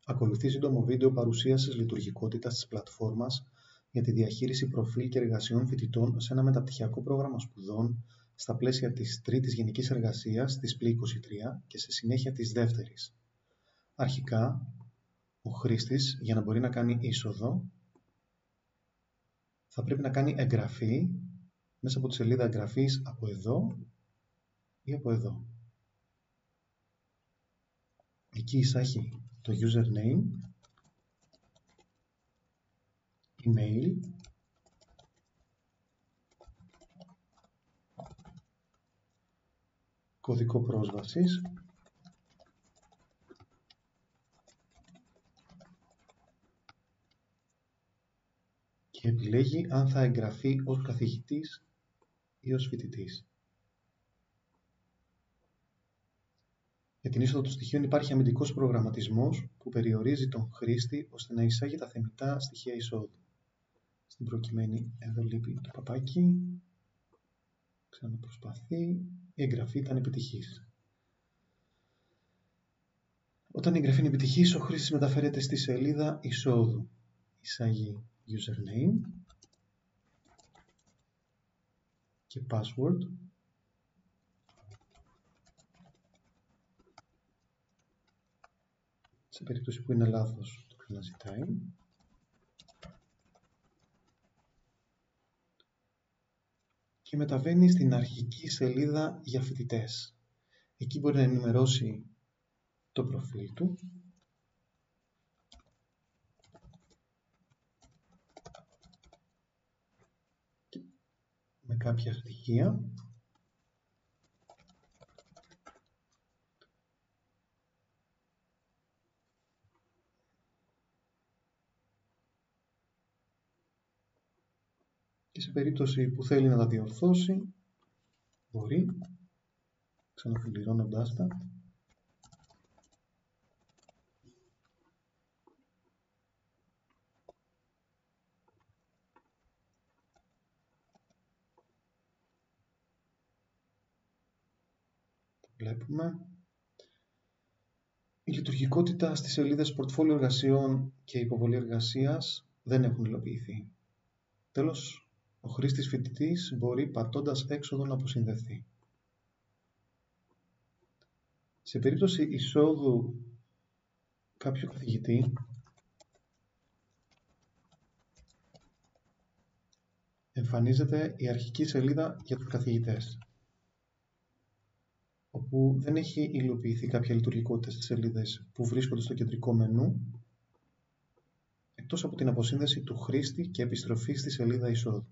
Ακολουθεί σύντομο βίντεο παρουσίασης λειτουργικότητας της πλατφόρμας για τη διαχείριση προφίλ και εργασιών φοιτητών σε ένα μεταπτυχιακό πρόγραμμα σπουδών στα πλαίσια της τρίτης γενικής εργασίας της ΠΛΗ 23 και σε συνέχεια της δεύτερης. Αρχικά, ο χρήστης, για να μπορεί να κάνει είσοδο, θα πρέπει να κάνει εγγραφή μέσα από τη σελίδα εγγραφής από εδώ ή από εδώ. Εκεί εισάγει το username, email, κωδικό πρόσβασης και επιλέγει αν θα εγγραφεί ως καθηγητής ή ως φοιτητής. Για την είσοδο των στοιχείων υπάρχει αμυντικός προγραμματισμός που περιορίζει τον χρήστη ώστε να εισάγει τα θεμιτά στοιχεία εισόδου. Στην προκειμένη εδώ λείπει το παπάκι, ξαναπροσπαθεί, η εγγραφή ήταν επιτυχής. Όταν η εγγραφή είναι επιτυχής, ο χρήστης μεταφέρεται στη σελίδα εισόδου. Εισάγει username και password. Σε περίπτωση που είναι λάθος, το ξαναζητάει. Και μεταβαίνει στην αρχική σελίδα για φοιτητές. Εκεί μπορεί να ενημερώσει το προφίλ του. Με κάποια στοιχεία. Και σε περίπτωση που θέλει να τα διορθώσει, μπορεί, ξαναφιληρώνοντάς τα. Βλέπουμε. Η λειτουργικότητα στις σελίδες πορτφόλιο εργασιών και υποβολή εργασίας δεν έχουν υλοποιηθεί. Τέλος, ο χρήστης φοιτητής μπορεί πατώντας έξοδο να αποσυνδεθεί. Σε περίπτωση εισόδου κάποιου καθηγητή, εμφανίζεται η αρχική σελίδα για τους καθηγητές, όπου δεν έχει υλοποιηθεί κάποια λειτουργικότητα στις σελίδες που βρίσκονται στο κεντρικό μενού, εκτός από την αποσύνδεση του χρήστη και επιστροφή στη σελίδα εισόδου.